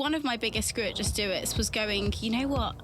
one of my biggest screw it, just do it's was going, you know what?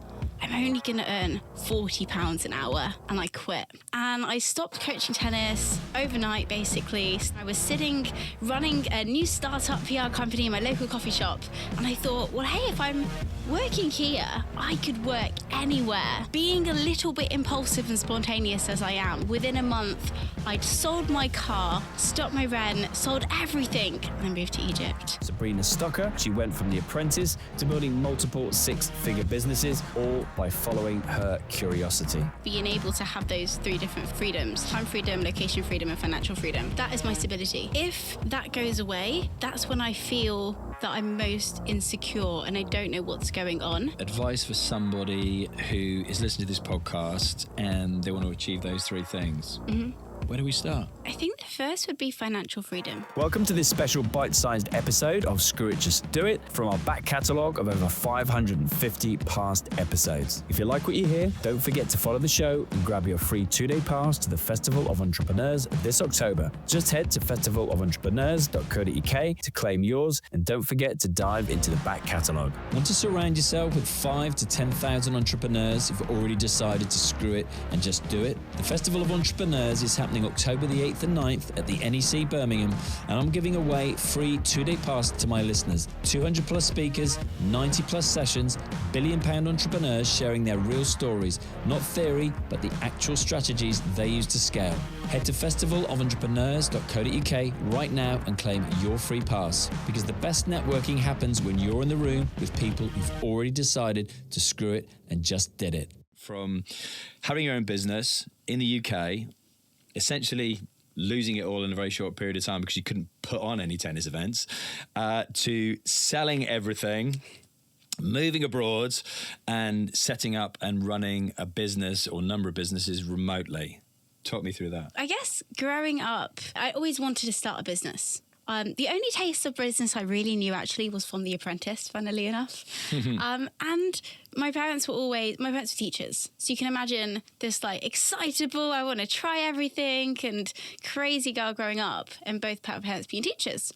I'm only going to earn £40 an hour, and I quit. And I stopped coaching tennis overnight, basically. I was sitting, running a new startup PR company in my local coffee shop, and I thought, well, hey, if I'm working here, I could work anywhere. Being a little bit impulsive and spontaneous as I am, within a month, I'd sold my car, stopped my rent, sold everything, and I moved to Egypt. Sabrina Stocker, she went from the apprentice to building multiple six-figure businesses, all by following her curiosity. Being able to have those three different freedoms, time freedom, location freedom, and financial freedom, that is my stability. If that goes away, that's when I feel that I'm most insecure and I don't know what's going on. Advice for somebody who is listening to this podcast and they want to achieve those three things. Where do we start? I think the first would be financial freedom. Welcome to this special bite-sized episode of Screw It, Just Do It from our back catalogue of over 550 past episodes. If you like what you hear, don't forget to follow the show and grab your free 2-day pass to the Festival of Entrepreneurs this October. Just head to festivalentrepreneurs.co.uk to claim yours, and don't forget to dive into the back catalogue. Want to surround yourself with 5,000 to 10,000 entrepreneurs who've already decided to screw it and just do it? The Festival of Entrepreneurs is happening October the 8th and 9th at the NEC Birmingham, and I'm giving away free 2-day pass to my listeners. 200 plus speakers, 90 plus sessions, billion-pound entrepreneurs sharing their real stories, not theory, but the actual strategies they use to scale. Head to festivalentrepreneurs.co.uk right now and claim your free pass, because the best networking happens when you're in the room with people who've already decided to screw it and just did it. From having your own business in the UK, essentially losing it all in a very short period of time because you couldn't put on any tennis events, to selling everything, moving abroad, and setting up and running a business or number of businesses remotely. Talk me through that. I guess growing up, I always wanted to start a business. The only taste of business I really knew actually was from The Apprentice, funnily enough. And my parents were teachers. So you can imagine this like excitable, I want to try everything, and crazy girl growing up, and both parents being teachers.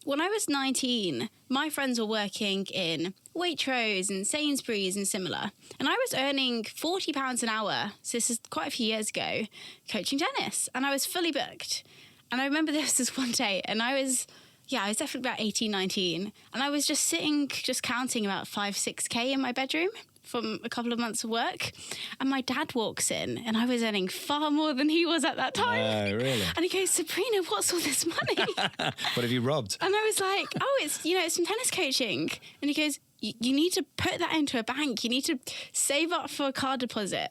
When I was 19, my friends were working in Waitrose and Sainsbury's and similar. And I was earning £40 an hour, so this is quite a few years ago, coaching tennis. And I was fully booked. And I remember there was this one day, and I was definitely about 18, 19. And I was just sitting, just counting about 5-6K in my bedroom from a couple of months of work. And my dad walks in, and I was earning far more than he was at that time. Oh, really? And he goes, Sabrina, what's all this money? What have you robbed? And I was like, oh, it's from tennis coaching. And he goes, you need to put that into a bank. You need to save up for a car deposit.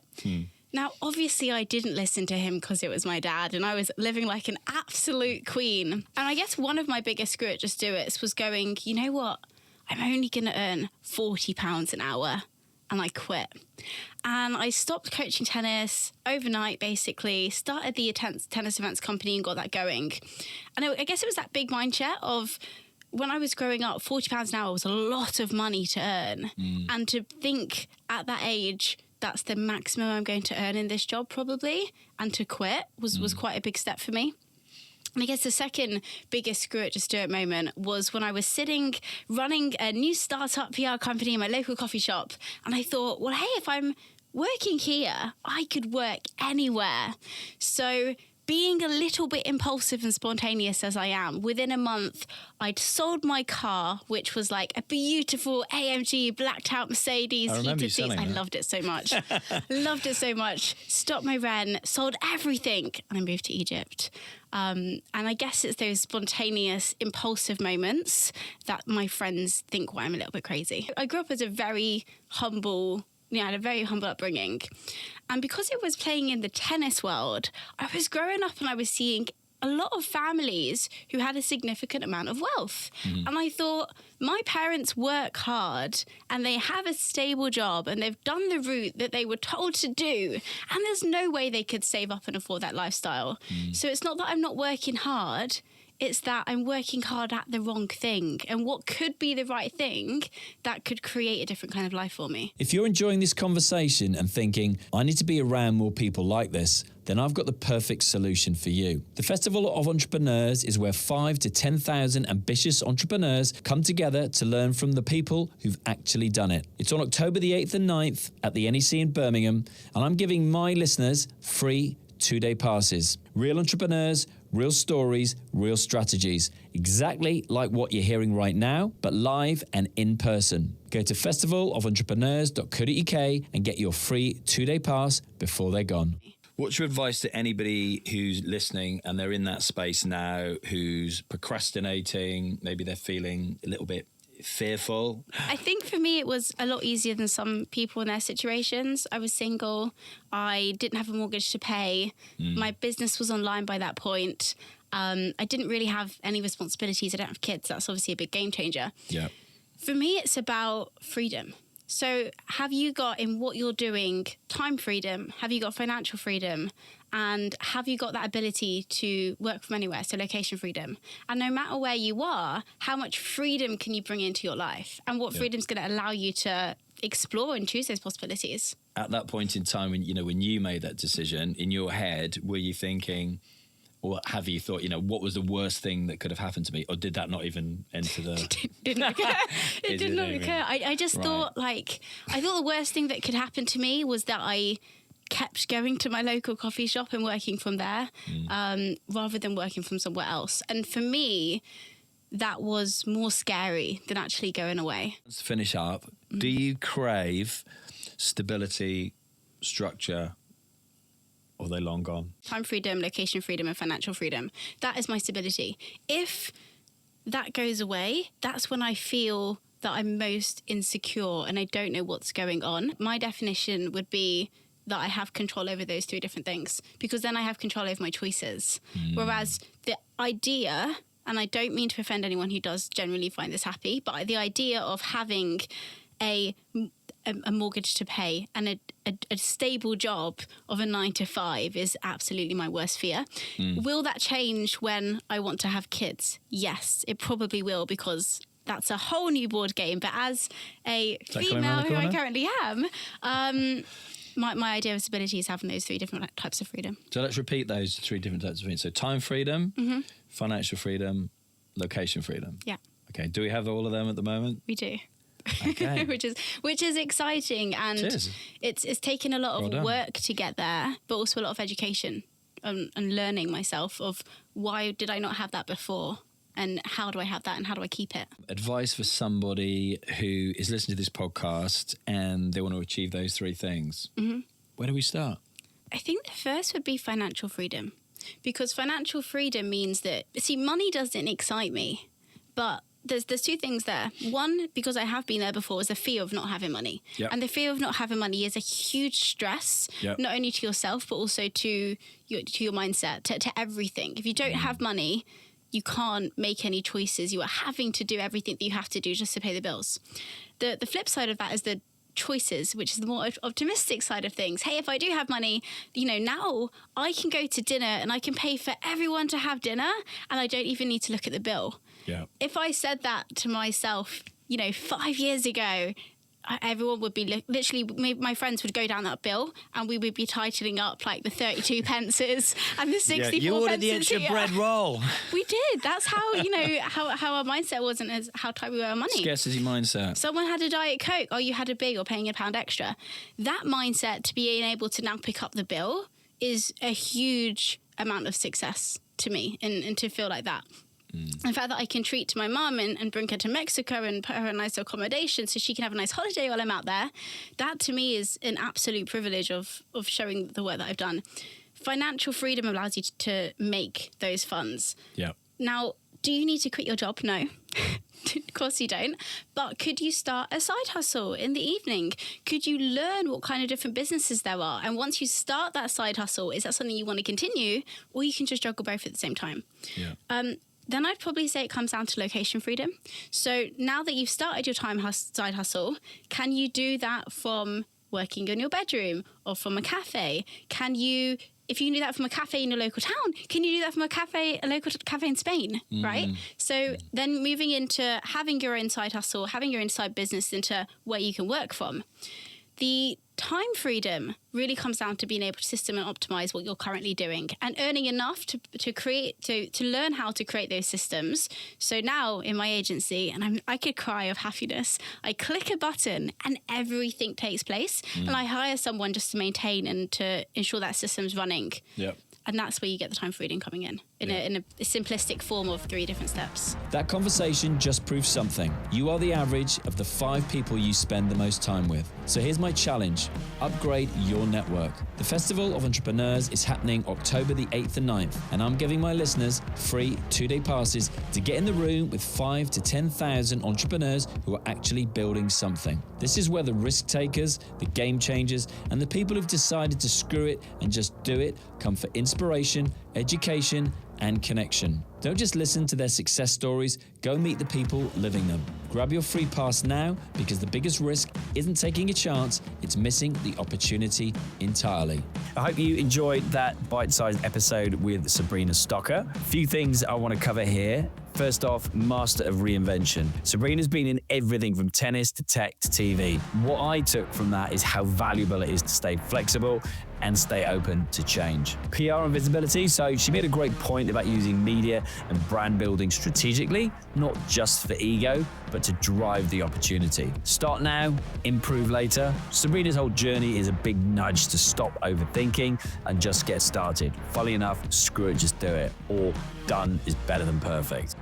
Now, obviously, I didn't listen to him because it was my dad, and I was living like an absolute queen. And I guess one of my biggest screw it, just do it's was going, you know what? I'm only going to earn £40 an hour, and I quit. And I stopped coaching tennis overnight, basically, started the tennis events company and got that going. And I guess it was that big mindset of, when I was growing up, £40 an hour was a lot of money to earn. And to think at that age, that's the maximum I'm going to earn in this job probably, and to quit was quite a big step for me. And I guess the second biggest screw it, just do it moment was when I was sitting, running a new startup PR company in my local coffee shop. And I thought, well, hey, if I'm working here, I could work anywhere. So being a little bit impulsive and spontaneous as I am, within a month, I'd sold my car, which was like a beautiful AMG blacked out Mercedes. I remember you selling I that. loved it so much. Loved it so much. Stopped my rent, sold everything, and I moved to Egypt. And I guess it's those spontaneous, impulsive moments that my friends think, well, I'm a little bit crazy. I grew up as a very humble, I had a very humble upbringing. And because it was playing in the tennis world, I was growing up and I was seeing a lot of families who had a significant amount of wealth. And I thought, my parents work hard and they have a stable job and they've done the route that they were told to do. And there's no way they could save up and afford that lifestyle. So it's not that I'm not working hard. It's that I'm working hard at the wrong thing, and what could be the right thing that could create a different kind of life for me. If you're enjoying this conversation and thinking, I need to be around more people like this, then I've got the perfect solution for you. The Festival of Entrepreneurs is where 5,000 to 10,000 ambitious entrepreneurs come together to learn from the people who've actually done it. It's on October the 8th and 9th at the NEC in Birmingham, and I'm giving my listeners free 2-day passes. Real entrepreneurs, real stories, real strategies. Exactly like what you're hearing right now, but live and in person. Go to festivalofentrepreneurs.co.uk and get your free 2-day pass before they're gone. What's your advice to anybody who's listening and they're in that space now, who's procrastinating, maybe they're feeling a little bit fearful? I think for me it was a lot easier than some people in their situations. I was single, I didn't have a mortgage to pay, my business was online by that point. I didn't really have any responsibilities, I don't have kids, that's obviously a big game changer. Yeah. For me it's about freedom. So have you got in what you're doing time freedom? Have you got financial freedom? And have you got that ability to work from anywhere? So location freedom. And no matter where you are, how much freedom can you bring into your life? And what freedom is going to allow you to explore and choose those possibilities? At that point in time, when you made that decision, in your head, were you thinking, or have you thought, what was the worst thing that could have happened to me? Or did that not even enter the... didn't occur. It did not occur. I just thought, I thought the worst thing that could happen to me was that I kept going to my local coffee shop and working from there rather than working from somewhere else. And for me, that was more scary than actually going away. Let's finish up. Do you crave stability, structure, or are they long gone? Time freedom, location freedom, and financial freedom. That is my stability. If that goes away, that's when I feel that I'm most insecure and I don't know what's going on. My definition would be that I have control over those 3 different things, because then I have control over my choices. Whereas the idea, and I don't mean to offend anyone who does generally find this happy, but the idea of having a mortgage to pay and a stable job of a 9 to 5 is absolutely my worst fear. Will that change when I want to have kids? Yes, it probably will, because that's a whole new board game. But as a female who I currently am, my idea of stability is having those 3 different types of freedom. So let's repeat those 3 different types of freedom. So time freedom, financial freedom, location freedom. Yeah. Okay. Do we have all of them at the moment? We do. Okay. which is exciting, and it's taken a lot of work to get there, but also a lot of education and learning myself of why did I not have that before, and how do I have that, and how do I keep it? Advice for somebody who is listening to this podcast and they want to achieve those 3 things. Where do we start? I think the first would be financial freedom, because financial freedom means that, see, money doesn't excite me, but there's 2 things there. One, because I have been there before, is the fear of not having money. And the fear of not having money is a huge stress, not only to yourself, but also to your mindset, to everything. If you don't have money, you can't make any choices. You are having to do everything that you have to do just to pay the bills. The flip side of that is the choices, which is the more optimistic side of things. Hey, if I do have money, now I can go to dinner and I can pay for everyone to have dinner, and I don't even need to look at the bill. If I said that to myself, 5 years ago, everyone would be literally, my friends would go down that bill and we would be titling up like the 32 pences and the 64 pences. You ordered the extra bread roll. We did. That's how, how our mindset was, and how tight we were on money. Scarcity mindset. Someone had a Diet Coke. Oh, you had a big, or paying £1 extra. That mindset, to being able to now pick up the bill, is a huge amount of success to me, and to feel like that. The fact that I can treat to my mum and bring her to Mexico and put her in a nice accommodation so she can have a nice holiday while I'm out there, that to me is an absolute privilege of showing the work that I've done. Financial freedom allows you to make those funds. Now, do you need to quit your job? No. Of course you don't. But could you start a side hustle in the evening? Could you learn what kind of different businesses there are? And once you start that side hustle, is that something you want to continue? Or you can just juggle both at the same time? Then I'd probably say it comes down to location freedom. So now that you've started your side hustle, can you do that from working in your bedroom or from a cafe? Can you if you can do that from a cafe in a local town, can you do that from a local cafe in Spain, right? So then moving into having your own side hustle, having your own side business into where you can work from. The time freedom really comes down to being able to system and optimize what you're currently doing and earning enough to learn how to create those systems. So now in my agency, and I could cry of happiness, I click a button and everything takes place, and I hire someone just to maintain and to ensure that system's running. Yep. And that's where you get the time freedom coming in a simplistic form of 3 different steps. That conversation just proves something. You are the average of the 5 people you spend the most time with. So here's my challenge. Upgrade your network. The Festival of Entrepreneurs is happening October the 8th and 9th, and I'm giving my listeners free 2-day passes to get in the room with 5,000 to 10,000 entrepreneurs who are actually building something. This is where the risk takers, the game changers, and the people who've decided to screw it and just do it come for inspiration, education, and connection. Don't just listen to their success stories, go meet the people living them. Grab your free pass now, because the biggest risk isn't taking a chance, it's missing the opportunity entirely. I hope you enjoyed that bite-sized episode with Sabrina Stocker. A few things I want to cover here. First off, master of reinvention. Sabrina's been in everything from tennis to tech to TV. What I took from that is how valuable it is to stay flexible and stay open to change. PR and visibility. So she made a great point about using media and brand building strategically, not just for ego, but to drive the opportunity. Start now, improve later. Sabrina's whole journey is a big nudge to stop overthinking and just get started. Funnily enough, screw it, just do it. Or done is better than perfect.